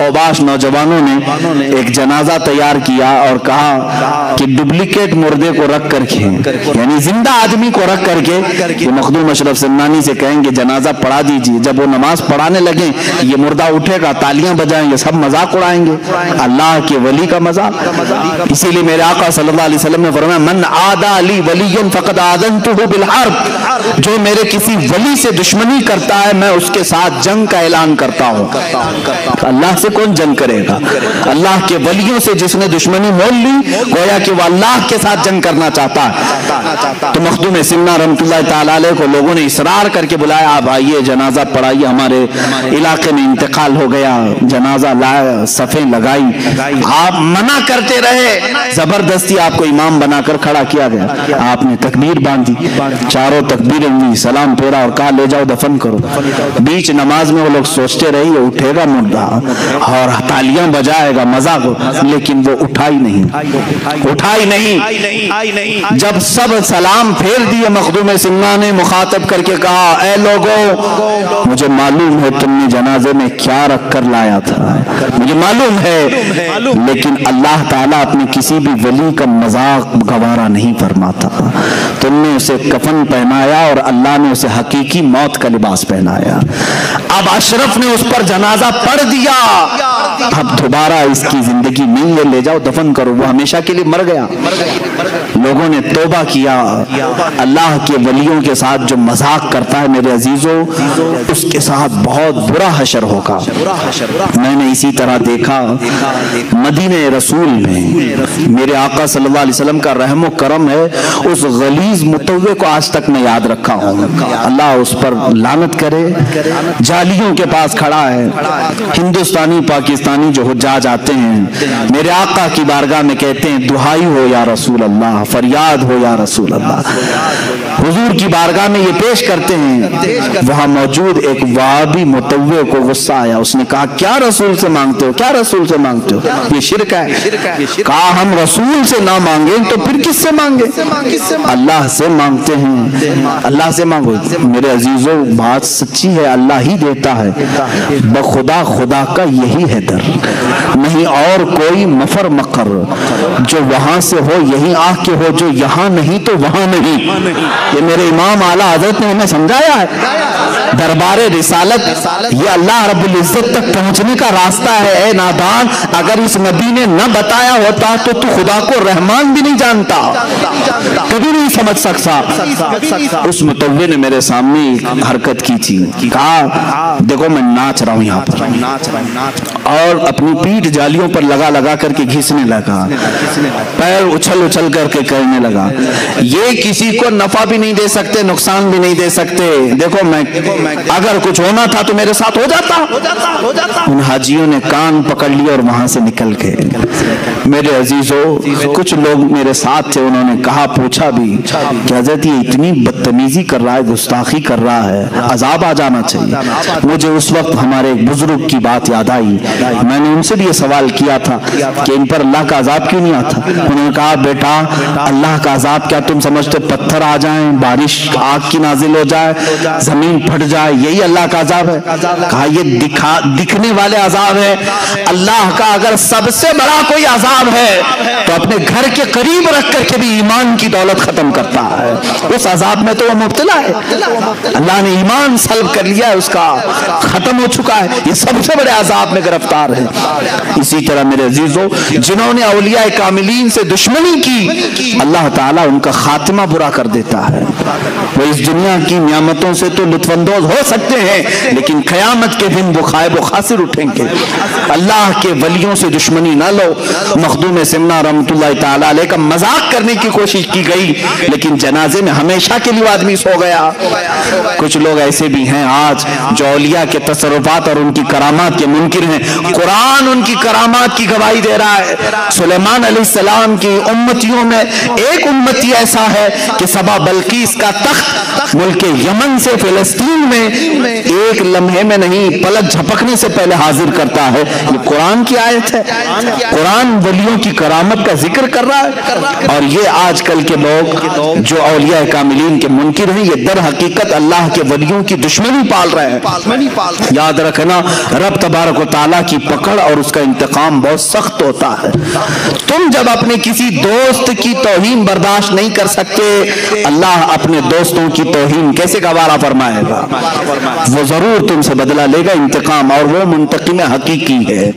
اوباش نوجوانوں نے ایک جنازہ تیار کیا اور کہا کہ ڈپلیکیٹ مردے کو رکھ کر کے، یعنی زندہ آدمی کو رکھ کر کے وہ مخدوم اشرف سمنانی سے کہیں گے جنازہ پڑھا دیجیے. جب وہ نماز پڑھانے لگیں یہ مردہ اٹھے گا، تالیاں بجائیں گے، سب مذاق اڑائیں گے. اللہ کے ولی کا مذاق. اسی لیے میرے آقا صلی اللہ علیہ وسلم نے فرمایا من عادى لي وليا فقد آذنته بالحرب، جو میرے کسی ولی سے دشمنی کرتا ہے میں اس کے ساتھ جنگ کا اعلان کرتا ہوں. اللہ سے کون جنگ کرے گا؟ اللہ کے ولیوں سے جس نے دشمنی مول لی گویا کہ وہ اللہ کے ساتھ جنگ کرنا چاہتا ہے. تو مخدوم سمنا رحمۃ اللہ تعالی علیہ کو لوگوں نے اصرار کر کے بلایا، آپ آئیے جنازہ پڑھائیے، ہمارے علاقے میں انتقال ہو گیا. جنازہ لائے، صفیں لگائی، آپ منع کرتے رہے، زبردستی آپ کو امام بنا کر کھڑا کیا گیا. آپ نے تکبیر باندھی، چاروں تکبیریں ہوئی، سلام پھیرا اور کہا لے جاؤ دفن کرو. بیچ نماز میں وہ لوگ سوچتے رہے یہ اٹھے گا مردہ اور تالیاں بجائے گا، مذاق، لیکن وہ اٹھا ہی نہیں. جب سب سلام پھیر دیے مخدوم سمنا نے مخاطب کر کے کہا اے لوگوں مجھے معلوم ہے تم نے جنازے میں کیا رکھ کر لایا تھا، مجھے معلوم ہے، لیکن اللہ تعالیٰ اپنے کسی بھی ولی کا مذاق گوارا نہیں فرماتا. تم نے اسے کفن پہنایا اور اللہ نے اسے حقیقی موت کا لباس پہنایا. اب اشرف نے اس پر جنازہ پڑھ دیا، اب دوبارہ اس کی زندگی نہیں ہے، لے جاؤ دفن کرو. وہ ہمیشہ کے لیے مر گیا. لوگوں نے توبہ کیا. اللہ کے ولیوں کے ساتھ جو مذاق کرتا ہے میرے عزیزوں اس کے ساتھ بہت برا حشر ہوگا. میں نے اسی طرح دیکھا مدینہ رسول میں میرے آقا صلی اللہ علیہ وسلم کا رحم و کرم ہے، اس غلیظ متوع کو آج تک میں یاد رکھا ہوں. اللہ اس پر لعنت کرے. جالیوں کے پاس کھڑا ہے، ہندوستانی پاکستانی جو حجاج آتے ہیں میرے آقا کی بارگاہ میں کہتے ہیں دعائی ہو یا رسول اللہ، فریاد ہو یا رسول اللہ. حضور کی بارگاہ میں یہ پیش کرتے ہیں. وہاں موجود ایک وہابی متوع کو غصہ آیا. اس نے کہا کیا رسول سے مانگتے ہو، کیا رسول سے مانگتے ہو، یہ شرک ہے. کہا ہم رسول سے نہ مانگیں تو پھر کس سے مانگیں؟ اللہ سے مانگتے ہیں، اللہ سے مانگو. میرے عزیزوں بات سچی ہے، اللہ ہی دیتا ہے. بخدا خدا کا یہی ہے در، نہیں اور کوئی مفر مقر. جو وہاں سے ہو یہی آ کے ہو، جو یہاں نہیں تو وہاں نہیں. یہ میرے امام اعلیٰ حضرت نے ہمیں سمجھایا ہے. دربار رسالت یہ اللہ رب العزت تک پہنچنے کا راستہ ہے. اے نادان، اگر اس نبی نے نہ بتایا ہوتا تو خدا کو رحمان بھی نہیں جانتا، کبھی نہیں سمجھ سکتا. اس متوع نے میرے سامنے حرکت کی تھی، کہا دیکھو میں ناچ رہا ہوں یہاں پر، اور اپنی پیٹھ جالیوں پر لگا لگا کر کے گھسنے لگا، پیر اچھل اچھل کر کے کرنے لگا. یہ کسی کو نفع بھی نہیں دے سکتے، نقصان بھی نہیں دے سکتے. دیکھو میں اگر کچھ ہونا تھا تو میرے ساتھ ہو جاتا. ان حاجیوں نے کان پکڑ لیا اور وہاں سے نکل گئے. میرے عزیزوں کچھ لوگ میرے ساتھ تھے، انہوں نے کہا پوچھا بھی کہ حضرت یہ اتنی بدتمیزی کر رہا ہے، گستاخی کر رہا ہے، عذاب آ جانا چاہیے. مجھے اس وقت ہمارے ایک بزرگ کی بات یاد آئی. میں نے ان سے بھی یہ سوال کیا تھا کہ ان پر اللہ کا عذاب کیوں نہیں آتا. انہوں نے کہا بیٹا اللہ کا عذاب کیا تم سمجھتے پتھر آ جائیں، بارش آگ کی نازل ہو جائے، زمین پھٹ جائے، یہی اللہ کا عذاب ہے؟ کہا یہ دکھنے والے عذاب ہے. اللہ کا اگر سب سے بڑا کوئی عذاب ہے تو اپنے گھر کے قریب رکھ کر کے بھی ایمان کی دولت ختم کرتا ہے. اس عذاب میں تو وہ مبتلا ہے، اللہ نے ایمان سلب کر لیا ہے، اس کا ختم ہو چکا ہے. یہ سب سے بڑے عذاب میں گرفتار ہے. اسی طرح میرے عزیزوں جنہوں نے اولیاء کاملین سے دشمنی کی اللہ تعالیٰ ان کا خاتمہ برا کر دیتا ہے. وہ اس دنیا کی نعمتوں سے تو لطف اندوز ہو سکتے ہیں لیکن قیامت کے دن وہ خائب و خاسر اٹھیں گے. اللہ کے ولیوں سے دشمنی نہ لو. مخدوم سمنا رحمۃ اللہ تعالی علیہ کا مذاق کرنے کی کوشش کی گئی لیکن جنازے میں ہمیشہ کے لیے آدمی سو گیا. کچھ لوگ ایسے بھی ہیں آج جو اولیاء کے تصرفات اور ان کی کرامات کے منکر ہیں. قرآن ان کی کرامات کی گواہی دے رہا ہے. سلیمان علیہ السلام کی امتیوں میں ایک امتی ایسا ہے کہ سبا بلقیس کا تخت ملک یمن سے فلسطین زمین میں ایک لمحے میں نہیں پلک جھپکنے سے پہلے حاضر کرتا ہے. یہ قرآن کی آیت ہے. قرآن ولیوں کی کرامت کا ذکر کر رہا ہے. اور یہ آج کل کے لوگ جو اولیاء کاملین کے منکر ہیں یہ در حقیقت اللہ کے ولیوں کی دشمنی پال رہے ہیں. یاد رکھنا رب تبارک و تعالیٰ کی پکڑ اور اس کا انتقام بہت سخت ہوتا ہے. تم جب اپنے کسی دوست کی توہین برداشت نہیں کر سکتے اللہ اپنے دوستوں کی توہین کیسے گوارا فرمائے گا؟ وہ ضرور تم سے بدلہ لے گا انتقام، اور وہ منتقم حقیقی ہے.